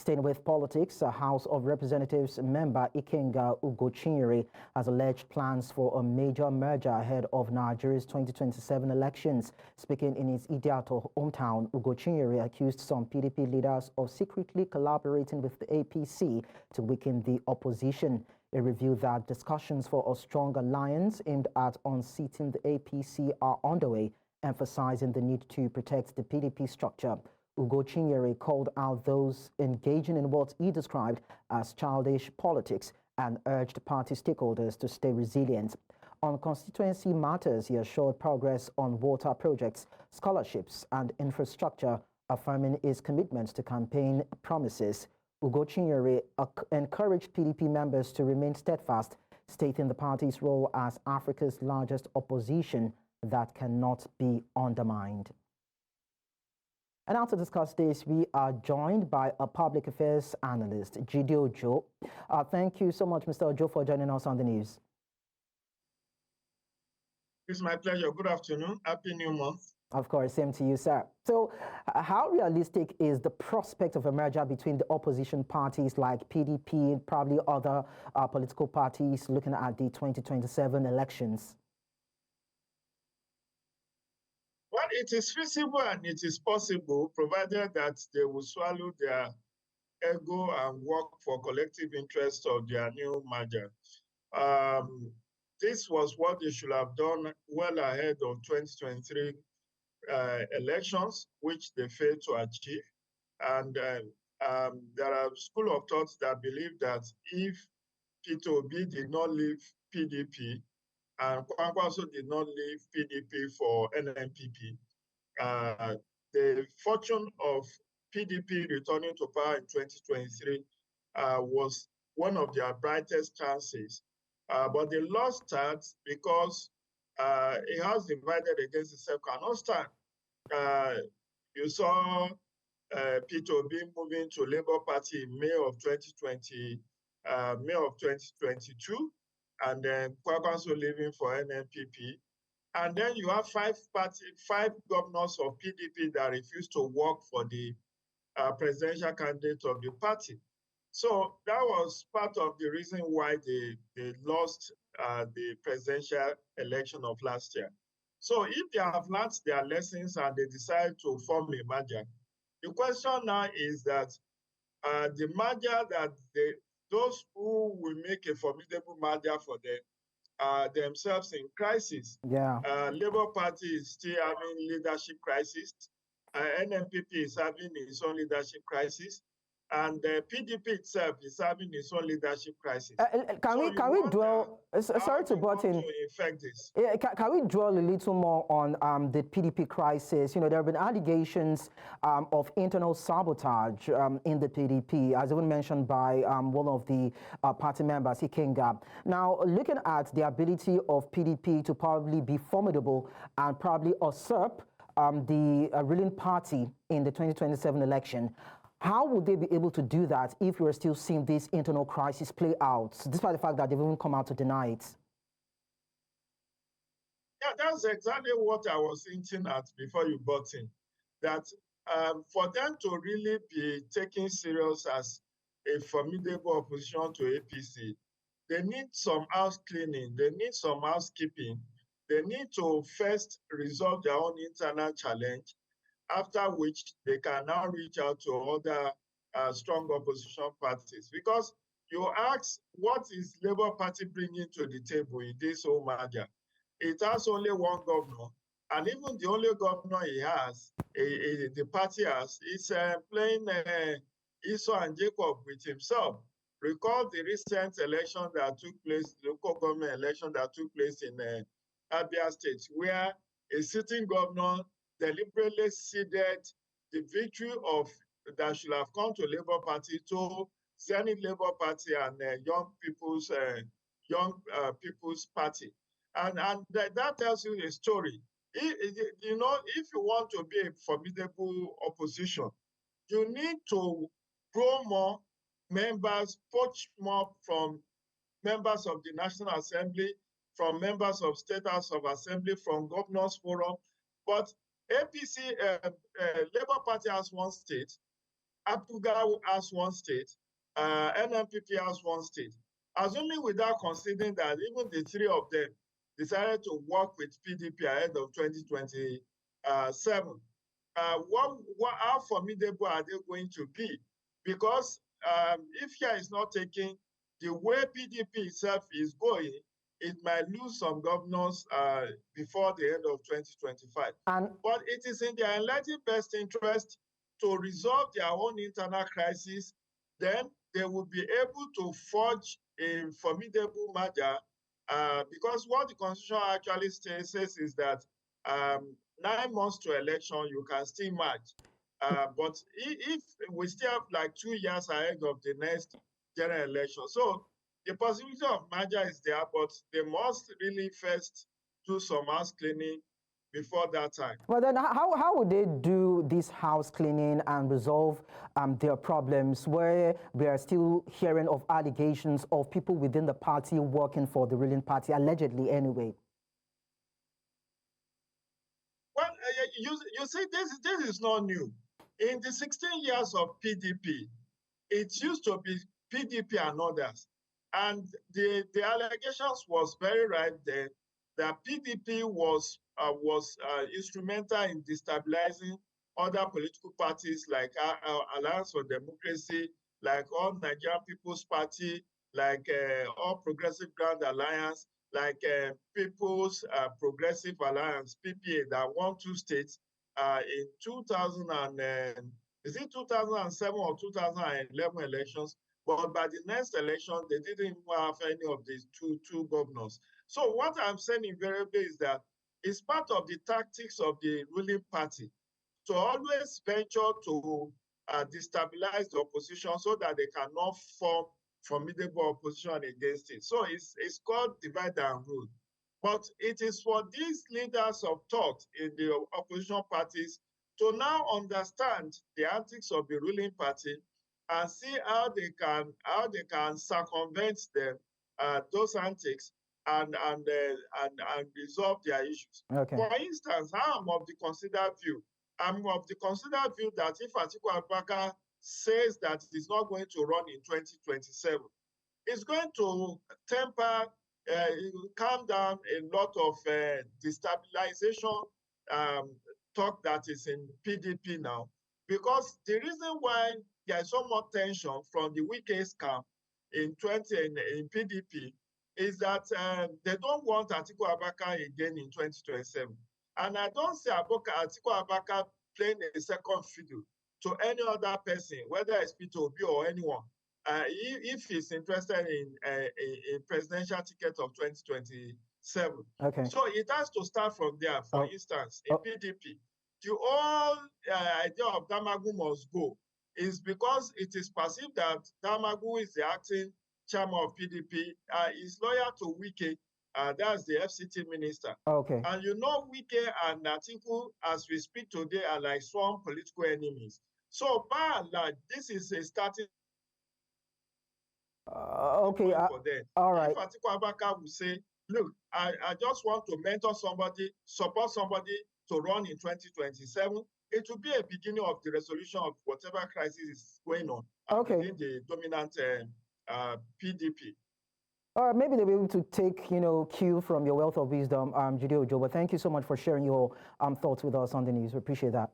Staying with politics, a House of Representatives member Ikenga Ugochinyere has alleged plans for a major merger ahead of Nigeria's 2027 elections. Speaking in his Idiato hometown, Ugochinyere accused some PDP leaders of secretly collaborating with the APC to weaken the opposition. He revealed that discussions for a strong alliance aimed at unseating the APC are underway, emphasizing the need to protect the PDP structure. Ugochinyere called out those engaging in what he described as childish politics and urged party stakeholders to stay resilient. On constituency matters, he assured progress on water projects, scholarships, and infrastructure, affirming his commitment to campaign promises. Ugochinyere encouraged PDP members to remain steadfast, stating the party's role as Africa's largest opposition that cannot be undermined. And now to discuss this, we are joined by a public affairs analyst, Jide Ojo. Thank you so much, Mr. Ojo, for joining us on the news. It's my pleasure. Good afternoon. Happy New Month. Of course, same to you, sir. So how realistic is the prospect of a merger between the opposition parties like PDP and probably other political parties looking at the 2027 elections? Well, it is feasible and it is possible, provided that they will swallow their ego and work for collective interest of their new merger. This was what they should have done well ahead of 2023 elections, which they failed to achieve. And there are school of thoughts that believe that if Peter Obi did not leave PDP, and Kwankwaso did not leave PDP for NNPP, the fortune of PDP returning to power in 2023 was one of their brightest chances. But they lost that because a house divided against itself cannot stand. You saw Peter Obi moving to Labour Party in May of 2022. And then Kwankwaso leaving for NNPP. And then you have five governors of PDP that refused to work for the presidential candidate of the party. So that was part of the reason why they lost the presidential election of last year. So if they have learned their lessons and they decide to form a merger, the question now is that the merger that those who will make a formidable merger for them are themselves in crisis. Yeah. Labour Party is still having leadership crisis. NNPP is having its own leadership crisis. And the PDP itself is having its own leadership crisis. Can we dwell? Sorry to butt in. Yeah, can we dwell a little more on the PDP crisis? You know, there have been allegations of internal sabotage in the PDP, as even mentioned by one of the party members, Ikenga. Now, looking at the ability of PDP to probably be formidable and probably usurp the ruling party in the 2027 election. How would they be able to do that if we're still seeing this internal crisis play out, despite the fact that they've even come out to deny it? Yeah, that's exactly what I was hinting at before you butt in. That for them to really be taken serious as a formidable opposition to APC, they need some house cleaning, they need some housekeeping, they need to first resolve their own internal challenge, after which they can now reach out to other strong opposition parties. Because you ask, what is Labour Party bringing to the table in this whole merger? It has only one governor, and even the only governor he has, the party has, is playing Esau and Jacob with himself. Recall the recent election that took place, local government election that took place in Abia State, where a sitting governor deliberately ceded the victory that should have come to Labour Party to Zenith Labour Party and Young People's Party, and that tells you a story. You know, if you want to be a formidable opposition, you need to grow more members, poach more from members of the National Assembly, from members of State House of Assembly, from Governors Forum, but APC, Labour Party has one state, APUGA has one state, NMPP has one state. Assuming without considering that even the three of them decided to work with PDP ahead of 2027, how formidable are they going to be? Because if care is not taken, the way PDP itself is going, it might lose some governors before the end of 2025. But it is in their enlightened best interest to resolve their own internal crisis. Then they will be able to forge a formidable merger because what the Constitution actually says is that 9 months to election, you can still merge. But if we still have like 2 years ahead of the next general election, so the possibility of merger is there, but they must really first do some house cleaning before that time. Well, then how would they do this house cleaning and resolve their problems where we are still hearing of allegations of people within the party working for the ruling party, allegedly anyway? Well, you see, this is not new. In the 16 years of PDP, it used to be PDP and others. And the allegations was very right there that PDP was instrumental in destabilizing other political parties like Alliance for Democracy, like All Nigerian People's Party, like All Progressive Grand Alliance, like People's Progressive Alliance, PPA, that won 2 states in 2007 or 2011 elections. But by the next election, they didn't even have any of these two governors. So what I'm saying invariably is that it's part of the tactics of the ruling party to always venture to destabilize the opposition so that they cannot form formidable opposition against it. So it's called divide and rule. But it is for these leaders of thought in the opposition parties to now understand the antics of the ruling party and see how they can circumvent them, those antics, and resolve their issues. Okay. For instance, I'm of the considered view that if Atiku Abubakar says that he's not going to run in 2027, it's going to temper, calm down a lot of destabilization talk that is in PDP now. Because the reason why there is so much tension from the weakest camp in PDP is that they don't want Atiku Abubakar again in 2027. And I don't see Atiku Abubakar playing a second fiddle to any other person, whether it's Peter Obi or anyone, if he's interested in a presidential ticket of 2027. Okay. So it has to start from there. For instance, in PDP, the whole idea of Damagu must go is because it is perceived that Damagu is the acting chairman of PDP, is loyal to Wike, that's the FCT minister. Okay. And you know Wike and Atiku, as we speak today, are like strong political enemies. So by and large, this is a starting okay. for them. All right. If Atiku Abubakar will say, look, I just want to mentor somebody, support somebody to run in 2027, it will be a beginning of the resolution of whatever crisis is going on within the dominant PDP. All right, maybe they'll be able to take, cue from your wealth of wisdom, Jide Ojo. But thank you so much for sharing your thoughts with us on the news. We appreciate that.